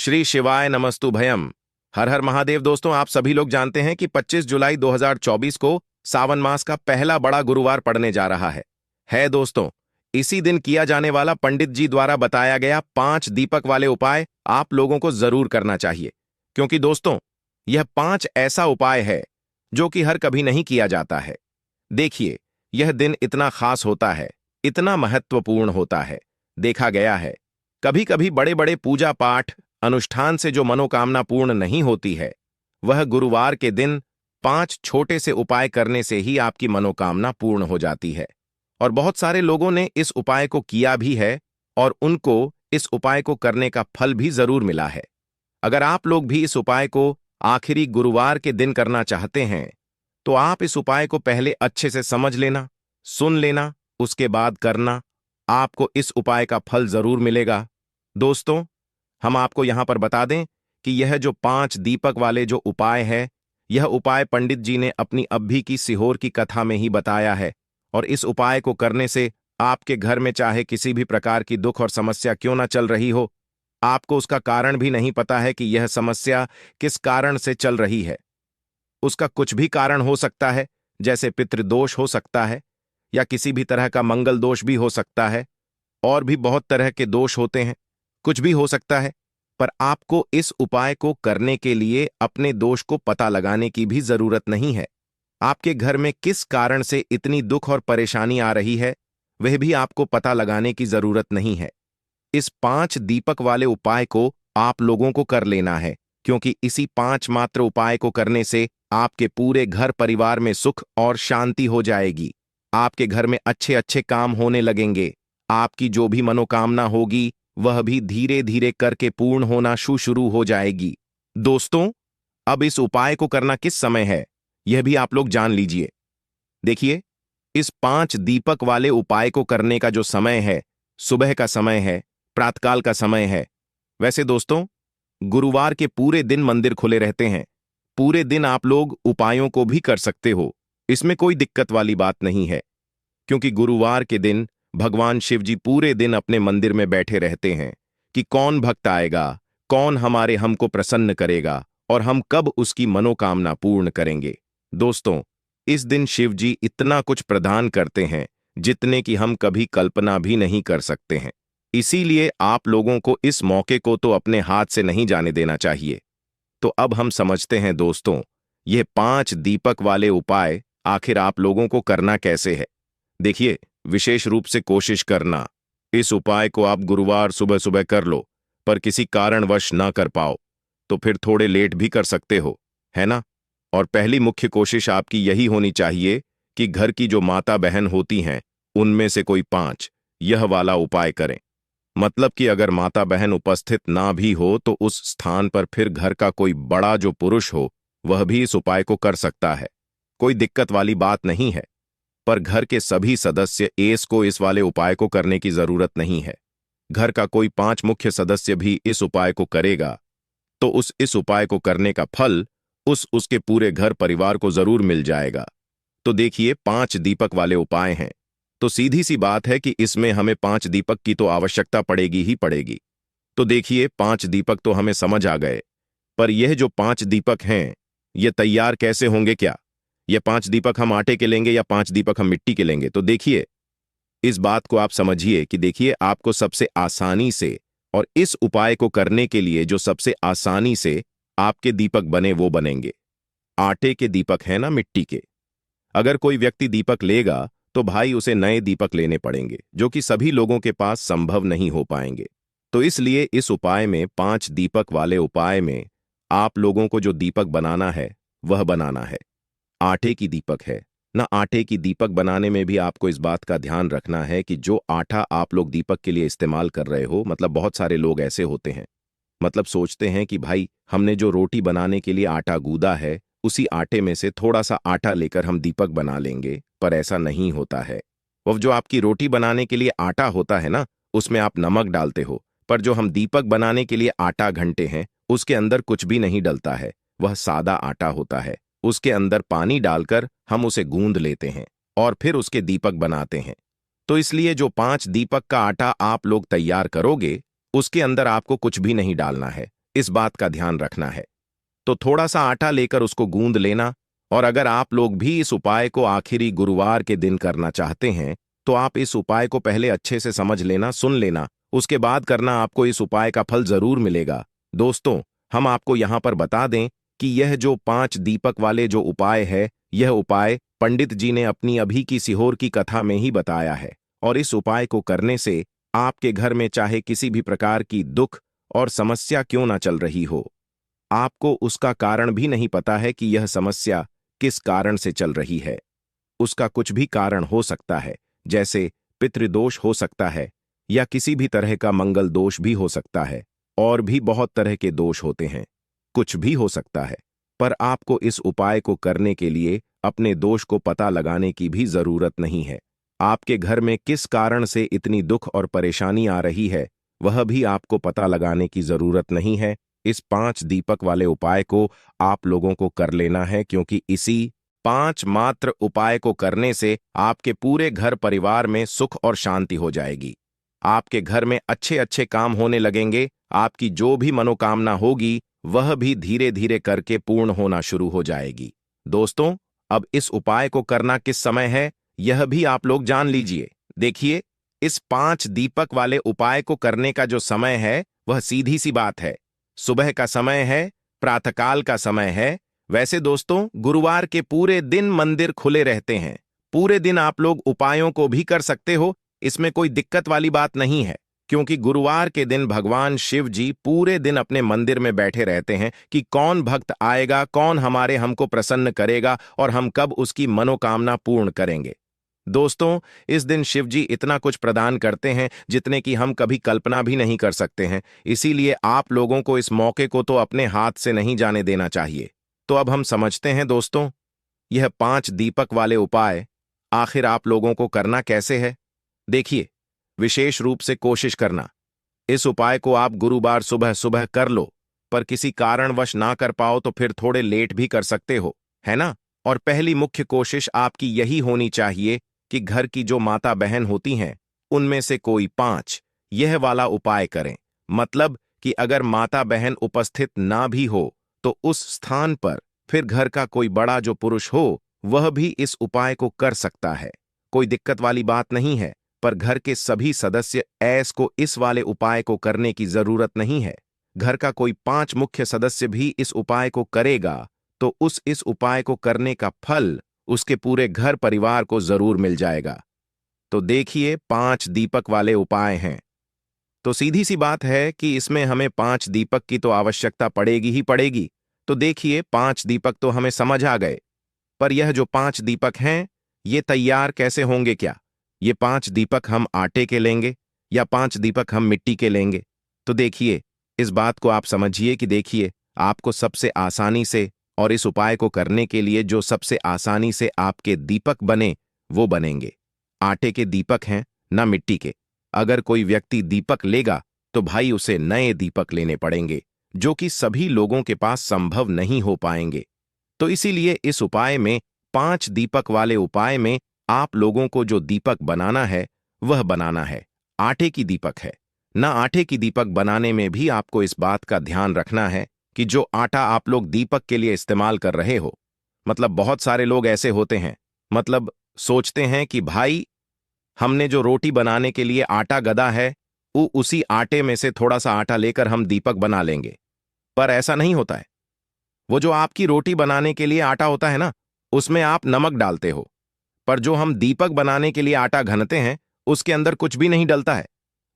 श्री शिवाय नमस्तु भयम। हर हर महादेव। दोस्तों, आप सभी लोग जानते हैं कि 25 जुलाई 2024 को सावन मास का पहला बड़ा गुरुवार पड़ने जा रहा है दोस्तों। इसी दिन किया जाने वाला पंडित जी द्वारा बताया गया 5 दीपक वाले उपाय आप लोगों को जरूर करना चाहिए, क्योंकि दोस्तों यह 5 ऐसा उपाय है जो कि हर कभी नहीं किया जाता है। देखिए, यह दिन इतना खास होता है, इतना महत्वपूर्ण होता है। देखा गया है कभी कभी बड़े बड़े पूजा पाठ अनुष्ठान से जो मनोकामना पूर्ण नहीं होती है, वह गुरुवार के दिन 5 छोटे से उपाय करने से ही आपकी मनोकामना पूर्ण हो जाती है। और बहुत सारे लोगों ने इस उपाय को किया भी है और उनको इस उपाय को करने का फल भी जरूर मिला है। अगर आप लोग भी इस उपाय को आखिरी गुरुवार के दिन करना चाहते हैं, तो आप इस उपाय को पहले अच्छे से समझ लेना, सुन लेना, उसके बाद करना। आपको इस उपाय का फल जरूर मिलेगा। दोस्तों, हम आपको यहां पर बता दें कि यह जो 5 दीपक वाले जो उपाय है, यह उपाय पंडित जी ने अपनी अभी की सिहोर की कथा में ही बताया है। और इस उपाय को करने से आपके घर में चाहे किसी भी प्रकार की दुख और समस्या क्यों ना चल रही हो, आपको उसका कारण भी नहीं पता है कि यह समस्या किस कारण से चल रही है। उसका कुछ भी कारण हो सकता है, जैसे पितृदोष हो सकता है या किसी भी तरह का मंगल दोष भी हो सकता है, और भी बहुत तरह के दोष होते हैं, कुछ भी हो सकता है। पर आपको इस उपाय को करने के लिए अपने दोष को पता लगाने की भी जरूरत नहीं है। आपके घर में किस कारण से इतनी दुख और परेशानी आ रही है, वह भी आपको पता लगाने की जरूरत नहीं है। इस 5 दीपक वाले उपाय को आप लोगों को कर लेना है, क्योंकि इसी 5 मात्र उपाय को करने से आपके पूरे घर परिवार में सुख और शांति हो जाएगी। आपके घर में अच्छे अच्छे काम होने लगेंगे। आपकी जो भी मनोकामना होगी वह भी धीरे धीरे करके पूर्ण होना शुरू हो जाएगी। दोस्तों, अब इस उपाय को करना किस समय है, यह भी आप लोग जान लीजिए। देखिए, इस 5 दीपक वाले उपाय को करने का जो समय है, सुबह का समय है, प्रातःकाल का समय है। वैसे दोस्तों, गुरुवार के पूरे दिन मंदिर खुले रहते हैं। पूरे दिन आप लोग उपायों को भी कर सकते हो, इसमें कोई दिक्कत वाली बात नहीं है, क्योंकि गुरुवार के दिन भगवान शिव जी पूरे दिन अपने मंदिर में बैठे रहते हैं कि कौन भक्त आएगा, कौन हमारे हमको प्रसन्न करेगा और हम कब उसकी मनोकामना पूर्ण करेंगे। दोस्तों, इस दिन शिव जी इतना कुछ प्रदान करते हैं जितने कि हम कभी कल्पना भी नहीं कर सकते हैं। इसीलिए आप लोगों को इस मौके को तो अपने हाथ से नहीं जाने देना चाहिए। तो अब हम समझते हैं दोस्तों, ये 5 दीपक वाले उपाय आखिर आप लोगों को करना कैसे है। देखिए, विशेष रूप से कोशिश करना, इस उपाय को आप गुरुवार सुबह सुबह कर लो, पर किसी कारणवश ना कर पाओ तो फिर थोड़े लेट भी कर सकते हो, है ना। और पहली मुख्य कोशिश आपकी यही होनी चाहिए कि घर की जो माता बहन होती हैं, उनमें से कोई 5 यह वाला उपाय करें। मतलब कि अगर माता बहन उपस्थित ना भी हो तो उस स्थान पर फिर घर का कोई बड़ा जो पुरुष हो, वह भी इस उपाय को कर सकता है। कोई दिक्कत वाली बात नहीं है। पर घर के सभी सदस्य इस वाले उपाय को करने की जरूरत नहीं है। घर का कोई 5 मुख्य सदस्य भी इस उपाय को करेगा तो इस उपाय को करने का फल उसके पूरे घर परिवार को जरूर मिल जाएगा। तो देखिए, 5 दीपक वाले उपाय हैं, तो सीधी सी बात है कि इसमें हमें 5 दीपक की तो आवश्यकता पड़ेगी ही पड़ेगी। तो देखिए, 5 दीपक तो हमें समझ आ गए, पर यह जो 5 दीपक हैं, ये तैयार कैसे होंगे क्या? ये 5 दीपक हम आटे के लेंगे या 5 दीपक हम मिट्टी के लेंगे? तो देखिए, इस बात को आप समझिए कि देखिए, आपको सबसे आसानी से और इस उपाय को करने के लिए जो सबसे आसानी से आपके दीपक बने वो बनेंगे आटे के दीपक, है ना, मिट्टी के। अगर कोई व्यक्ति दीपक लेगा तो भाई उसे नए दीपक लेने पड़ेंगे, जो कि सभी लोगों के पास संभव नहीं हो पाएंगे। तो इसलिए इस उपाय में 5 दीपक वाले उपाय में आप लोगों को जो दीपक बनाना है वह बनाना है आटे की दीपक है ना। आटे की दीपक बनाने में भी आपको इस बात का ध्यान रखना है कि जो आटा आप लोग दीपक के लिए इस्तेमाल कर रहे हो, मतलब बहुत सारे लोग ऐसे होते हैं, मतलब सोचते हैं कि भाई हमने जो रोटी बनाने के लिए आटा गूंदा है, उसी आटे में से थोड़ा सा आटा लेकर हम दीपक बना लेंगे, पर ऐसा नहीं होता है। वह जो आपकी रोटी बनाने के लिए आटा होता है ना, उसमें आप नमक डालते हो, पर जो हम दीपक बनाने के लिए आटा घंटे हैं, उसके अंदर कुछ भी नहीं डलता है। वह सादा आटा होता है। उसके अंदर पानी डालकर हम उसे गूंद लेते हैं और फिर उसके दीपक बनाते हैं। तो इसलिए जो 5 दीपक का आटा आप लोग तैयार करोगे, उसके अंदर आपको कुछ भी नहीं डालना है। इस बात का ध्यान रखना है। तो थोड़ा सा आटा लेकर उसको गूंद लेना। और अगर आप लोग भी इस उपाय को आखिरी गुरुवार के दिन करना चाहते हैं तो आप इस उपाय को पहले अच्छे से समझ लेना, सुन लेना, उसके बाद करना, आपको इस उपाय का फल जरूर मिलेगा। दोस्तों, हम आपको यहां पर बता दें कि यह जो 5 दीपक वाले जो उपाय है, यह उपाय पंडित जी ने अपनी अभी की सीहोर की कथा में ही बताया है। और इस उपाय को करने से आपके घर में चाहे किसी भी प्रकार की दुख और समस्या क्यों ना चल रही हो, आपको उसका कारण भी नहीं पता है कि यह समस्या किस कारण से चल रही है। उसका कुछ भी कारण हो सकता है, जैसे पितृदोष हो सकता है या किसी भी तरह का मंगल दोष भी हो सकता है, और भी बहुत तरह के दोष होते हैं, कुछ भी हो सकता है। पर आपको इस उपाय को करने के लिए अपने दोष को पता लगाने की भी जरूरत नहीं है। आपके घर में किस कारण से इतनी दुख और परेशानी आ रही है, वह भी आपको पता लगाने की जरूरत नहीं है। इस 5 दीपक वाले उपाय को आप लोगों को कर लेना है, क्योंकि इसी 5 मात्र उपाय को करने से आपके पूरे घर परिवार में सुख और शांति हो जाएगी। आपके घर में अच्छे अच्छे काम होने लगेंगे। आपकी जो भी मनोकामना होगी वह भी धीरे धीरे करके पूर्ण होना शुरू हो जाएगी। दोस्तों, अब इस उपाय को करना किस समय है, यह भी आप लोग जान लीजिए। देखिए, इस 5 दीपक वाले उपाय को करने का जो समय है वह सीधी सी बात है, सुबह का समय है, प्रातःकाल का समय है। वैसे दोस्तों, गुरुवार के पूरे दिन मंदिर खुले रहते हैं। पूरे दिन आप लोग उपायों को भी कर सकते हो, इसमें कोई दिक्कत वाली बात नहीं है, क्योंकि गुरुवार के दिन भगवान शिव जी पूरे दिन अपने मंदिर में बैठे रहते हैं कि कौन भक्त आएगा, कौन हमको प्रसन्न करेगा और हम कब उसकी मनोकामना पूर्ण करेंगे। दोस्तों, इस दिन शिव जी इतना कुछ प्रदान करते हैं जितने की हम कभी कल्पना भी नहीं कर सकते हैं। इसीलिए आप लोगों को इस मौके को तो अपने हाथ से नहीं जाने देना चाहिए। तो अब हम समझते हैं दोस्तों, यह 5 दीपक वाले उपाय आखिर आप लोगों को करना कैसे है। देखिए, विशेष रूप से कोशिश करना, इस उपाय को आप गुरुवार सुबह सुबह कर लो, पर किसी कारणवश ना कर पाओ तो फिर थोड़े लेट भी कर सकते हो, है ना। और पहली मुख्य कोशिश आपकी यही होनी चाहिए कि घर की जो माता बहन होती हैं उनमें से कोई 5 यह वाला उपाय करें। मतलब कि अगर माता बहन उपस्थित ना भी हो तो उस स्थान पर फिर घर का कोई बड़ा जो पुरुष हो वह भी इस उपाय को कर सकता है। कोई दिक्कत वाली बात नहीं है, पर घर के सभी सदस्य को इस वाले उपाय को करने की जरूरत नहीं है। घर का कोई 5 मुख्य सदस्य भी इस उपाय को करेगा तो इस उपाय को करने का फल उसके पूरे घर परिवार को जरूर मिल जाएगा। तो देखिए, 5 दीपक वाले उपाय हैं, तो सीधी सी बात है कि इसमें हमें 5 दीपक की तो आवश्यकता पड़ेगी ही पड़ेगी। तो देखिए, 5 दीपक तो हमें समझ आ गए, पर यह जो 5 दीपक हैं ये तैयार कैसे होंगे क्या? ये 5 दीपक हम आटे के लेंगे या 5 दीपक हम मिट्टी के लेंगे? तो देखिए, इस बात को आप समझिए कि देखिए, आपको सबसे आसानी से और इस उपाय को करने के लिए जो सबसे आसानी से आपके दीपक बने वो बनेंगे आटे के दीपक हैं, ना मिट्टी के। अगर कोई व्यक्ति दीपक लेगा तो भाई उसे नए दीपक लेने पड़ेंगे, जो कि सभी लोगों के पास संभव नहीं हो पाएंगे। तो इसीलिए इस उपाय में 5 दीपक वाले उपाय में आप लोगों को जो दीपक बनाना है वह बनाना है आटे की दीपक है ना। आटे की दीपक बनाने में भी आपको इस बात का ध्यान रखना है कि जो आटा आप लोग दीपक के लिए इस्तेमाल कर रहे हो, मतलब बहुत सारे लोग ऐसे होते हैं, मतलब सोचते हैं कि भाई हमने जो रोटी बनाने के लिए आटा गदा है उसी आटे में से थोड़ा सा आटा लेकर हम दीपक बना लेंगे। पर ऐसा नहीं होता है। वो जो आपकी रोटी बनाने के लिए आटा होता है ना, उसमें आप नमक डालते हो, पर जो हम दीपक बनाने के लिए आटा घनते हैं उसके अंदर कुछ भी नहीं डलता है।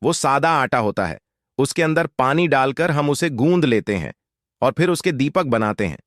वो सादा आटा होता है, उसके अंदर पानी डालकर हम उसे गूंद लेते हैं और फिर उसके दीपक बनाते हैं।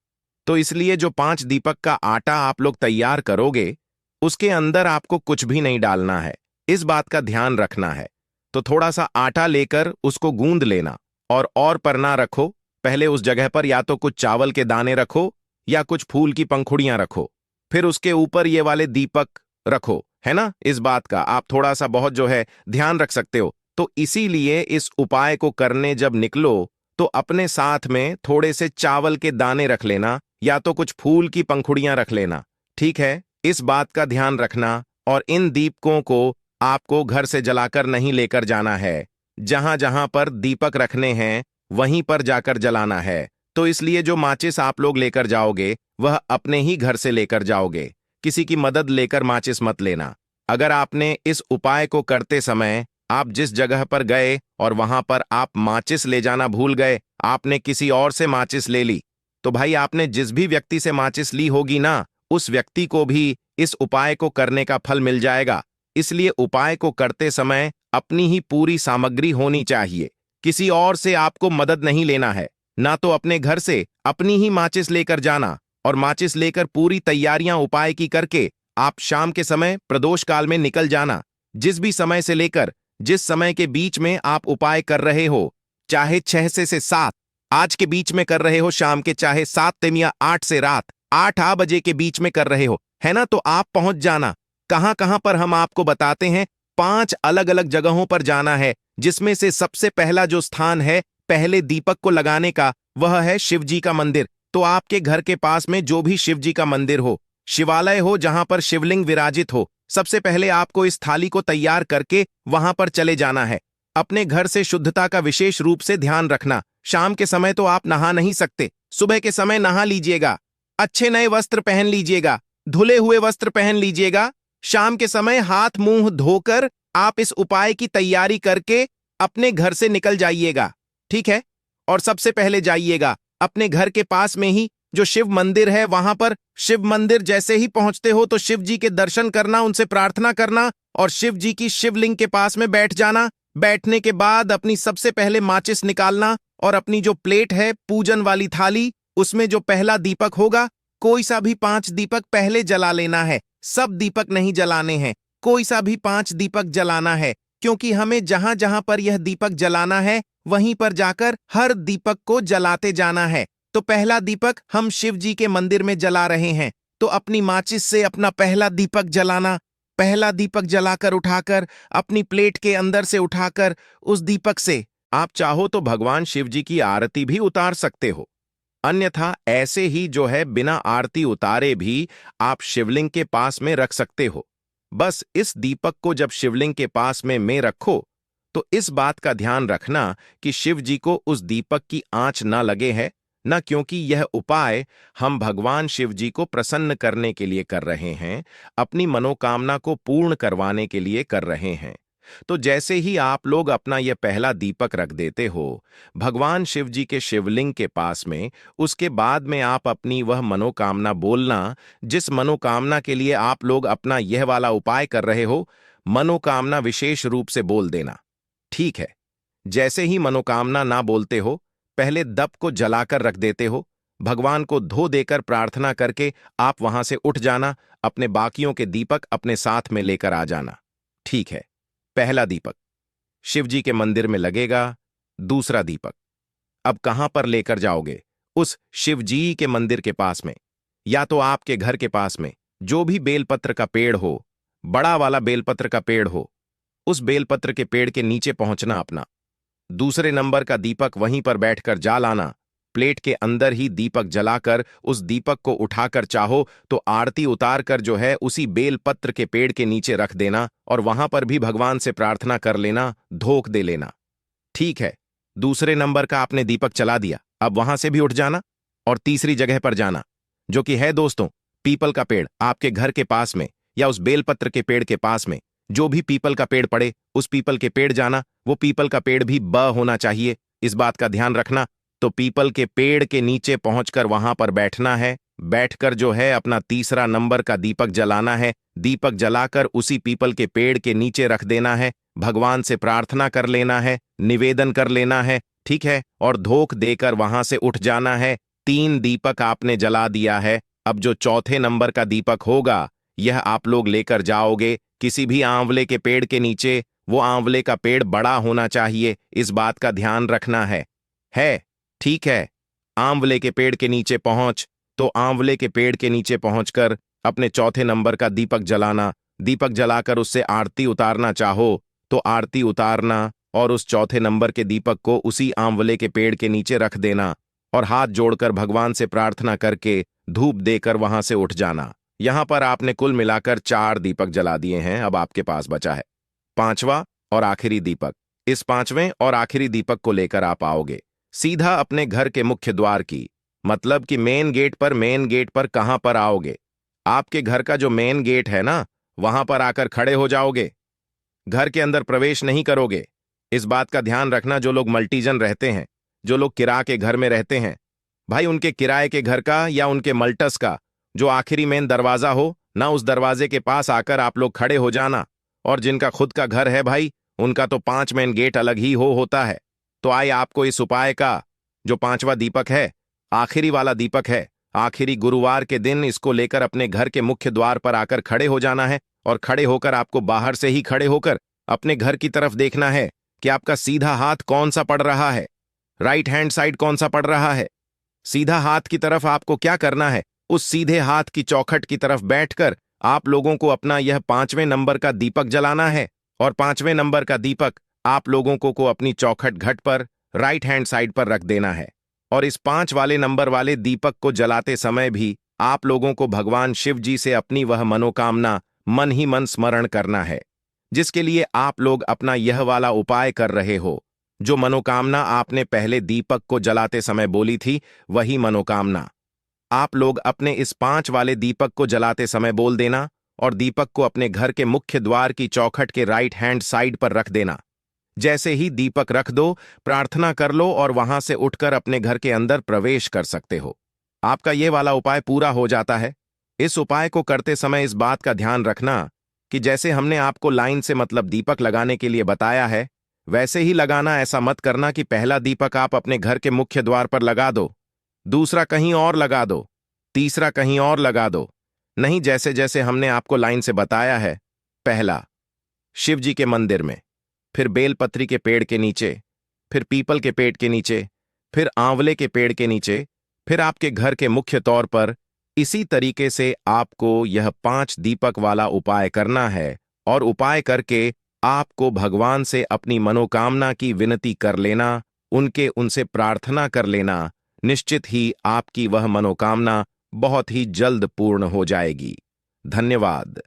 तो इसलिए जो 5 दीपक का आटा आप लोग तैयार करोगे उसके अंदर आपको कुछ भी नहीं डालना है, इस बात का ध्यान रखना है। तो थोड़ा सा आटा लेकर उसको गूंद लेना और पर ना रखो, पहले उस जगह पर या तो कुछ चावल के दाने रखो या कुछ फूल की पंखुड़ियां रखो, फिर उसके ऊपर ये वाले दीपक रखो, है ना। इस बात का आप थोड़ा सा बहुत जो है ध्यान रख सकते हो। तो इसीलिए इस उपाय को करने जब निकलो तो अपने साथ में थोड़े से चावल के दाने रख लेना या तो कुछ फूल की पंखुड़ियां रख लेना, ठीक है। इस बात का ध्यान रखना। और इन दीपकों को आपको घर से जलाकर नहीं लेकर जाना है। जहां जहां पर दीपक रखने हैं वहीं पर जाकर जलाना है। तो इसलिए जो माचिस आप लोग लेकर जाओगे वह अपने ही घर से लेकर जाओगे, किसी की मदद लेकर माचिस मत लेना। अगर आपने इस उपाय को करते समय आप जिस जगह पर गए और वहां पर आप माचिस ले जाना भूल गए, आपने किसी और से माचिस ले ली, तो भाई आपने जिस भी व्यक्ति से माचिस ली होगी ना, उस व्यक्ति को भी इस उपाय को करने का फल मिल जाएगा। इसलिए उपाय को करते समय अपनी ही पूरी सामग्री होनी चाहिए, किसी और से आपको मदद नहीं लेना है। ना तो अपने घर से अपनी ही माचिस लेकर जाना, और माचिस लेकर पूरी तैयारियां उपाय की करके आप शाम के समय प्रदोष काल में निकल जाना। जिस भी समय से लेकर जिस समय के बीच में आप उपाय कर रहे हो, चाहे 6 से 7 आज के बीच में कर रहे हो शाम के, चाहे 7 दिन या 8 से रात 8 बजे के बीच में कर रहे हो, है ना, तो आप पहुंच जाना। कहां कहां पर हम आपको बताते हैं, 5 अलग अलग जगहों पर जाना है, जिसमें से सबसे पहला जो स्थान है पहले दीपक को लगाने का, वह है शिव जी का मंदिर। तो आपके घर के पास में जो भी शिव जी का मंदिर हो, शिवालय हो, जहां पर शिवलिंग विराजित हो, सबसे पहले आपको इस थाली को तैयार करके वहां पर चले जाना है। अपने घर से शुद्धता का विशेष रूप से ध्यान रखना। शाम के समय तो आप नहा नहीं सकते, सुबह के समय नहा लीजिएगा, अच्छे नए वस्त्र पहन लीजिएगा, धुले हुए वस्त्र पहन लीजिएगा। शाम के समय हाथ मुंह धोकर आप इस उपाय की तैयारी करके अपने घर से निकल जाइएगा, ठीक है। और सबसे पहले जाइएगा अपने घर के पास में ही जो शिव मंदिर है, वहां पर शिव मंदिर जैसे ही पहुंचते हो तो शिव जी के दर्शन करना, उनसे प्रार्थना करना और शिव जी की शिवलिंग के पास में बैठ जाना। बैठने के बाद अपनी सबसे पहले माचिस निकालना और अपनी जो प्लेट है पूजन वाली थाली, उसमें जो पहला दीपक होगा, कोई सा भी 5 दीपक पहले जला लेना है। सब दीपक नहीं जलाने हैं, कोई सा भी 5 दीपक जलाना है, क्योंकि हमें जहां जहां पर यह दीपक जलाना है वहीं पर जाकर हर दीपक को जलाते जाना है। तो पहला दीपक हम शिव जी के मंदिर में जला रहे हैं, तो अपनी माचिस से अपना पहला दीपक जलाना। पहला दीपक जलाकर उठाकर अपनी प्लेट के अंदर से उठाकर उस दीपक से आप चाहो तो भगवान शिव जी की आरती भी उतार सकते हो, अन्यथा ऐसे ही जो है बिना आरती उतारे भी आप शिवलिंग के पास में रख सकते हो। बस इस दीपक को जब शिवलिंग के पास में रखो तो इस बात का ध्यान रखना कि शिव जी को उस दीपक की आंच ना लगे है न, क्योंकि यह उपाय हम भगवान शिव जी को प्रसन्न करने के लिए कर रहे हैं, अपनी मनोकामना को पूर्ण करवाने के लिए कर रहे हैं। तो जैसे ही आप लोग अपना यह पहला दीपक रख देते हो भगवान शिव जी के शिवलिंग के पास में, उसके बाद में आप अपनी वह मनोकामना बोलना, जिस मनोकामना के लिए आप लोग अपना यह वाला उपाय कर रहे हो, मनोकामना विशेष रूप से बोल देना, ठीक है। जैसे ही मनोकामना ना बोलते हो, पहले दीप को जलाकर रख देते हो, भगवान को धो देकर प्रार्थना करके आप वहां से उठ जाना, अपने बाकियों के दीपक अपने साथ में लेकर आ जाना, ठीक है। पहला दीपक शिव जी के मंदिर में लगेगा। दूसरा दीपक अब कहां पर लेकर जाओगे? उस शिव जी के मंदिर के पास में, या तो आपके घर के पास में जो भी बेलपत्र का पेड़ हो, बड़ा वाला बेलपत्र का पेड़ हो, उस बेलपत्र के पेड़ के नीचे पहुंचना अपना। दूसरे नंबर का दीपक वहीं पर बैठकर जला लाना। प्लेट के अंदर ही दीपक जलाकर उस दीपक को उठाकर चाहो तो आरती उतार कर जो है उसी बेलपत्र के पेड़ के नीचे रख देना और वहां पर भी भगवान से प्रार्थना कर लेना, धोख दे लेना, ठीक है। दूसरे नंबर का आपने दीपक चला दिया, अब वहां से भी उठ जाना और तीसरी जगह पर जाना, जो कि है दोस्तों पीपल का पेड़ आपके घर के पास में या उस बेलपत्र के पेड़ के पास में। जो भी पीपल का पेड़ पड़े उस पीपल के पेड़ जाना, वो पीपल का पेड़ भी ब होना चाहिए, इस बात का ध्यान रखना। तो पीपल के पेड़ के नीचे पहुंचकर वहां पर बैठना है, बैठकर जो है अपना तीसरा नंबर का दीपक जलाना है। दीपक जलाकर उसी पीपल के पेड़ के नीचे रख देना है, भगवान से प्रार्थना कर लेना है, निवेदन कर लेना है, ठीक है, और धोख देकर वहां से उठ जाना है। 3 दीपक आपने जला दिया है। अब जो चौथे नंबर का दीपक होगा यह आप लोग लेकर जाओगे किसी भी आंवले के पेड़ के नीचे। वो आंवले का पेड़ बड़ा होना चाहिए, इस बात का ध्यान रखना है, ठीक है। आंवले के पेड़ के नीचे पहुंच, तो आंवले के पेड़ के नीचे पहुंचकर अपने चौथे नंबर का दीपक जलाना। दीपक जलाकर उससे आरती उतारना चाहो तो आरती उतारना और उस चौथे नंबर के दीपक को उसी आंवले के पेड़ के नीचे रख देना और हाथ जोड़कर भगवान से प्रार्थना करके धूप देकर वहां से उठ जाना। यहां पर आपने कुल मिलाकर 4 दीपक जला दिए हैं। अब आपके पास बचा है 5वां और आखिरी दीपक। इस 5वें और आखिरी दीपक को लेकर आप आओगे, सीधा अपने घर के मुख्य द्वार की, मतलब कि मेन गेट पर कहां पर आओगे? आपके घर का जो मेन गेट है ना, वहां पर आकर खड़े हो जाओगे। घर के अंदर प्रवेश नहीं करोगे। इस बात का ध्यान रखना, जो लोग मल्टीजन रहते हैं, जो लोग किराए के घर में रहते हैं, भाई उनके किराए के घर का या उनके मल्टस का जो आखिरी मेन दरवाजा हो ना, उस दरवाजे के पास आकर आप लोग खड़े हो जाना। और जिनका खुद का घर है भाई, उनका तो 5 मेन गेट अलग ही होता है। तो आइए आपको इस उपाय का, जो 5वां दीपक है, आखिरी वाला दीपक है, आखिरी गुरुवार के दिन इसको लेकर अपने घर के मुख्य द्वार पर आकर खड़े हो जाना है। और खड़े होकर आपको बाहर से ही खड़े होकर अपने घर की तरफ देखना है कि आपका सीधा हाथ कौन सा पड़ रहा है, राइट हैंड साइड कौन सा पड़ रहा है। सीधा हाथ की तरफ आपको क्या करना है, उस सीधे हाथ की चौखट की तरफ बैठकर आप लोगों को अपना यह 5वें नंबर का दीपक जलाना है। और 5वें नंबर का दीपक आप लोगों को अपनी चौखट घट पर राइट हैंड साइड पर रख देना है। और इस 5 वाले नंबर वाले दीपक को जलाते समय भी आप लोगों को भगवान शिव जी से अपनी वह मनोकामना मन ही मन स्मरण करना है, जिसके लिए आप लोग अपना यह वाला उपाय कर रहे हो। जो मनोकामना आपने पहले दीपक को जलाते समय बोली थी, वही मनोकामना आप लोग अपने इस 5 वाले दीपक को जलाते समय बोल देना। और दीपक को अपने घर के मुख्य द्वार की चौखट के राइट हैंड साइड पर रख देना। जैसे ही दीपक रख दो, प्रार्थना कर लो और वहां से उठकर अपने घर के अंदर प्रवेश कर सकते हो। आपका ये वाला उपाय पूरा हो जाता है। इस उपाय को करते समय इस बात का ध्यान रखना कि जैसे हमने आपको लाइन से मतलब दीपक लगाने के लिए बताया है, वैसे ही लगाना। ऐसा मत करना कि पहला दीपक आप अपने घर के मुख्य द्वार पर लगा दो, दूसरा कहीं और लगा दो, तीसरा कहीं और लगा दो। नहीं, जैसे जैसे हमने आपको लाइन से बताया है, पहला शिव जी के मंदिर में, फिर बेलपत्री के पेड़ के नीचे, फिर पीपल के पेड़ के नीचे, फिर आंवले के पेड़ के नीचे, फिर आपके घर के मुख्य तौर पर। इसी तरीके से आपको यह 5 दीपक वाला उपाय करना है। और उपाय करके आपको भगवान से अपनी मनोकामना की विनती कर लेना, उनसे प्रार्थना कर लेना। निश्चित ही आपकी वह मनोकामना बहुत ही जल्द पूर्ण हो जाएगी। धन्यवाद।